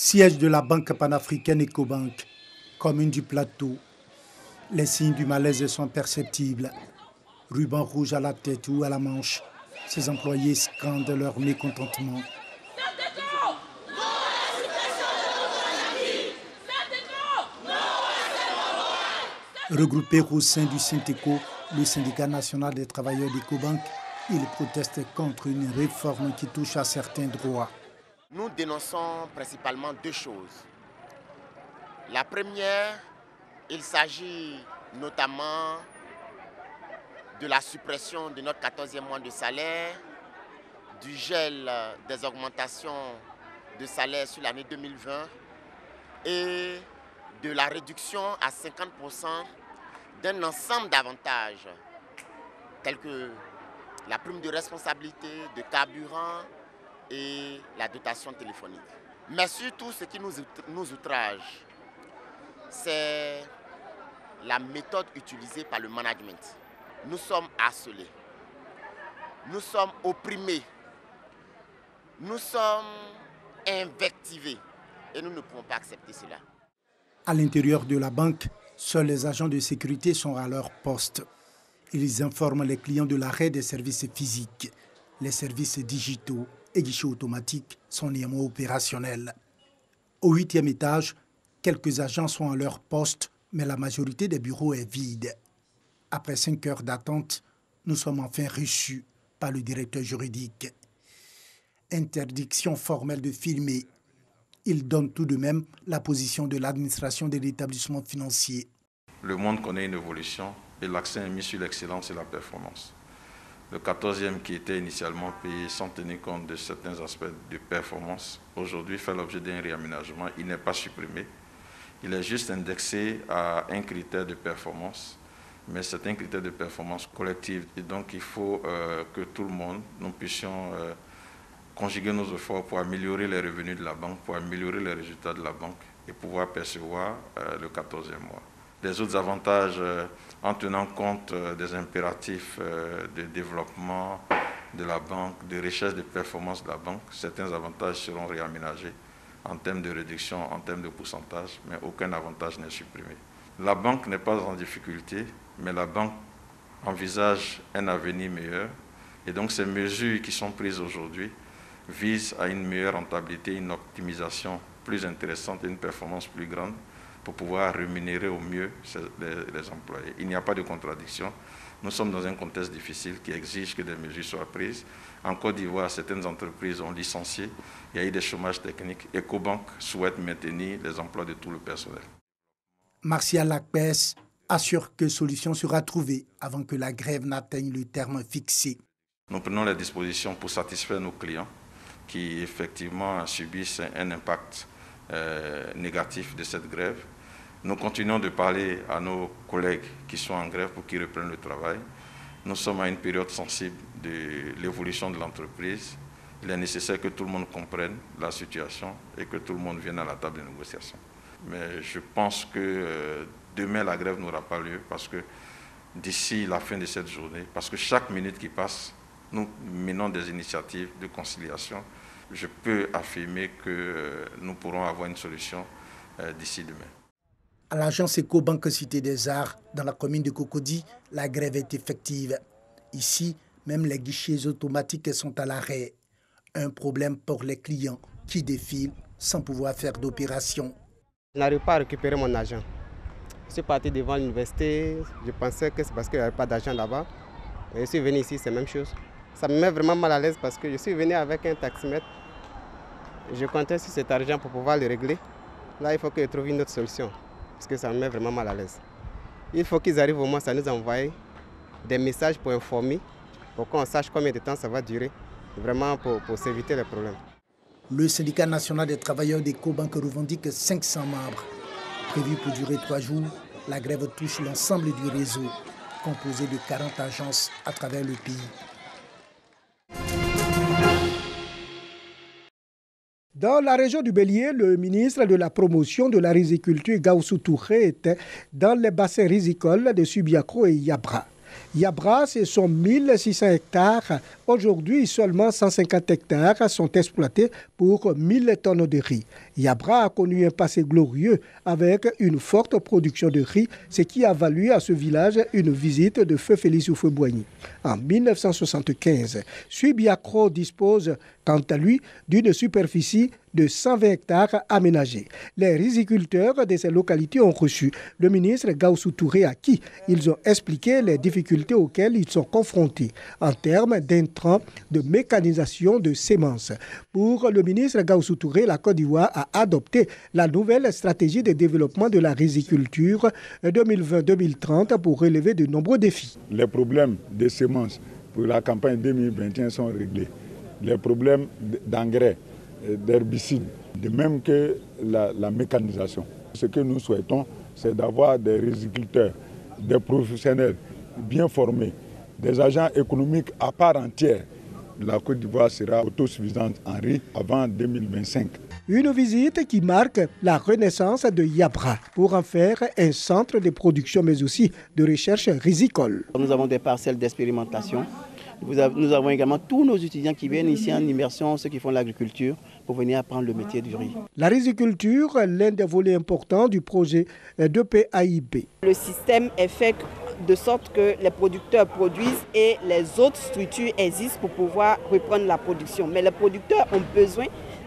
Siège de la banque panafricaine Ecobank, commune du plateau. Les signes du malaise sont perceptibles. Ruban rouge à la tête ou à la manche, ses employés scandent leur mécontentement. Regroupés au sein du Synteco, le syndicat national des travailleurs d'Ecobank, ils protestent contre une réforme qui touche à certains droits. Nous dénonçons principalement deux choses. La première, il s'agit notamment de la suppression de notre 14e mois de salaire, du gel des augmentations de salaire sur l'année 2020 et de la réduction à 50% d'un ensemble d'avantages tels que la prime de responsabilité, de carburant et la dotation téléphonique. Mais surtout, ce qui nous outrage, c'est la méthode utilisée par le management. Nous sommes harcelés, nous sommes opprimés, nous sommes invectivés et nous ne pouvons pas accepter cela. À l'intérieur de la banque, seuls les agents de sécurité sont à leur poste. Ils informent les clients de l'arrêt des services physiques. Les services digitaux et guichets automatiques sont néanmoins opérationnels. Au 8e étage, quelques agents sont à leur poste, mais la majorité des bureaux est vide. Après 5 heures d'attente, nous sommes enfin reçus par le directeur juridique. Interdiction formelle de filmer. Il donne tout de même la position de l'administration de l'établissement financier. Le monde connaît une évolution et l'accent est mis sur l'excellence et la performance. Le 14e qui était initialement payé sans tenir compte de certains aspects de performance, aujourd'hui fait l'objet d'un réaménagement. Il n'est pas supprimé. Il est juste indexé à un critère de performance, mais c'est un critère de performance collective. Et donc il faut que tout le monde, nous puissions conjuguer nos efforts pour améliorer les revenus de la banque, pour améliorer les résultats de la banque et pouvoir percevoir le 14e mois. Les autres avantages, en tenant compte des impératifs de développement de la banque, de recherche de performance de la banque, certains avantages seront réaménagés en termes de réduction, en termes de pourcentage, mais aucun avantage n'est supprimé. La banque n'est pas en difficulté, mais la banque envisage un avenir meilleur. Et donc ces mesures qui sont prises aujourd'hui visent à une meilleure rentabilité, une optimisation plus intéressante et une performance plus grande pour pouvoir rémunérer au mieux les employés. Il n'y a pas de contradiction. Nous sommes dans un contexte difficile qui exige que des mesures soient prises. En Côte d'Ivoire, certaines entreprises ont licencié. Il y a eu des chômages techniques. Ecobank souhaite maintenir les emplois de tout le personnel. Martial Lacpès assure que solution sera trouvée avant que la grève n'atteigne le terme fixé. Nous prenons les dispositions pour satisfaire nos clients qui effectivement subissent un impact négatif de cette grève. Nous continuons de parler à nos collègues qui sont en grève pour qu'ils reprennent le travail. Nous sommes à une période sensible de l'évolution de l'entreprise. Il est nécessaire que tout le monde comprenne la situation et que tout le monde vienne à la table de négociation. Mais je pense que demain, la grève n'aura pas lieu parce que d'ici la fin de cette journée, parce que chaque minute qui passe, nous menons des initiatives de conciliation. Je peux affirmer que nous pourrons avoir une solution d'ici demain. À l'agence Ecobank Cité des Arts, dans la commune de Cocody, la grève est effective. Ici, même les guichets automatiques sont à l'arrêt. Un problème pour les clients qui défilent sans pouvoir faire d'opération. Je n'arrive pas à récupérer mon argent. Je suis parti devant l'université, je pensais que c'est parce qu'il n'y avait pas d'argent là-bas. Je suis venu ici, c'est la même chose. Ça me met vraiment mal à l'aise parce que je suis venu avec un taximètre. Je comptais sur cet argent pour pouvoir le régler. Là, il faut que je trouve une autre solution parce que ça me met vraiment mal à l'aise. Il faut qu'ils arrivent au moins à nous envoyer des messages pour informer, pour qu'on sache combien de temps ça va durer, vraiment pour s'éviter les problèmes. Le syndicat national des travailleurs d'Ecobank revendique 500 membres. Prévu pour durer 3 jours, la grève touche l'ensemble du réseau, composé de 40 agences à travers le pays. Dans la région du Bélier, le ministre de la Promotion de la riziculture, Gaussou Touré, était dans les bassins rizicoles de Subiaco et Yabra. Yabra, ce sont 1600 hectares. Aujourd'hui, seulement 150 hectares sont exploités pour 1000 tonnes de riz. Yabra a connu un passé glorieux avec une forte production de riz, ce qui a valu à ce village une visite de feu Félix Houphouët-Boigny. En 1975, Subiacro dispose, quant à lui, d'une superficie de 120 hectares aménagés. Les riziculteurs de ces localités ont reçu le ministre Gaussou Touré à qui ils ont expliqué les difficultés auxquelles ils sont confrontés en termes d'intrants, de mécanisation, de semences. Pour le ministre Gaussou Touré, la Côte d'Ivoire a adopté la nouvelle stratégie de développement de la riziculture 2020-2030 pour relever de nombreux défis. Les problèmes de semences pour la campagne 2021 sont réglés. Les problèmes d'engrais, d'herbicides, de même que la mécanisation. Ce que nous souhaitons, c'est d'avoir des riziculteurs, des professionnels bien formés, des agents économiques à part entière. La Côte d'Ivoire sera autosuffisante en riz avant 2025. Une visite qui marque la renaissance de Yabra pour en faire un centre de production mais aussi de recherche rizicole. Nous avons des parcelles d'expérimentation. Nous avons également tous nos étudiants qui viennent ici en immersion, ceux qui font l'agriculture, pour venir apprendre le métier du riz. La riziculture, l'un des volets importants du projet de PAIB. Le système est fait de sorte que les producteurs produisent et les autres structures existent pour pouvoir reprendre la production. Mais les producteurs ont besoin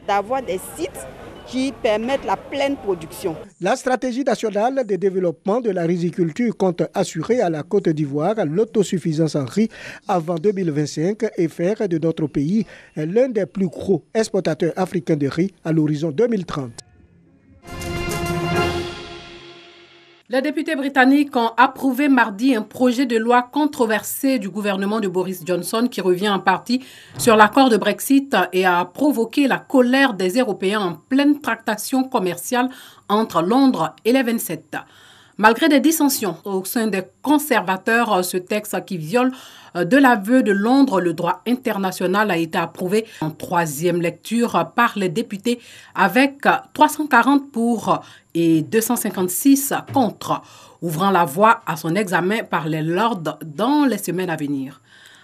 d'avoir des sites qui permettent la pleine production. La stratégie nationale de développement de la riziculture compte assurer à la Côte d'Ivoire l'autosuffisance en riz avant 2025 et faire de notre pays l'un des plus gros exportateurs africains de riz à l'horizon 2030. Les députés britanniques ont approuvé mardi un projet de loi controversé du gouvernement de Boris Johnson qui revient en partie sur l'accord de Brexit et a provoqué la colère des Européens en pleine tractation commerciale entre Londres et les 27. Malgré des dissensions au sein des conservateurs, ce texte qui viole de l'aveu de Londres le droit international a été approuvé en troisième lecture par les députés avec 340 pour et 256 contre, ouvrant la voie à son examen par les Lords dans les semaines à venir.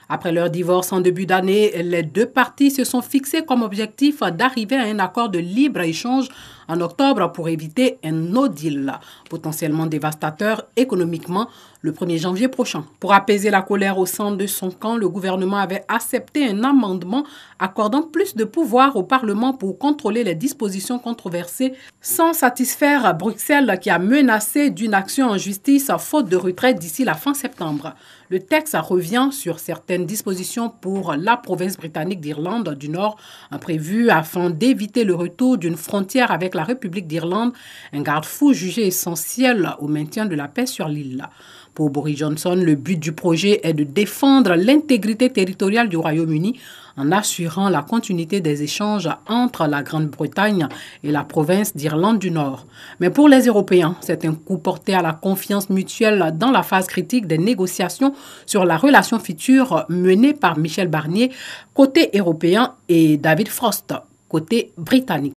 Après leur divorce en début d'année, les deux parties se sont fixées comme objectif d'arriver à un accord de libre-échange en octobre pour éviter un no deal potentiellement dévastateur économiquement le 1er janvier prochain. Pour apaiser la colère au sein de son camp, le gouvernement avait accepté un amendement accordant plus de pouvoir au Parlement pour contrôler les dispositions controversées sans satisfaire Bruxelles qui a menacé d'une action en justice faute de retrait d'ici la fin septembre. Le texte revient sur certaines dispositions pour la province britannique d'Irlande du Nord, prévues afin d'éviter le retour d'une frontière avec la République d'Irlande, un garde-fou jugé essentiel au maintien de la paix sur l'île. Pour Boris Johnson, le but du projet est de défendre l'intégrité territoriale du Royaume-Uni en assurant la continuité des échanges entre la Grande-Bretagne et la province d'Irlande du Nord. Mais pour les Européens, c'est un coup porté à la confiance mutuelle dans la phase critique des négociations sur la relation future menée par Michel Barnier, côté européen, et David Frost, côté britannique.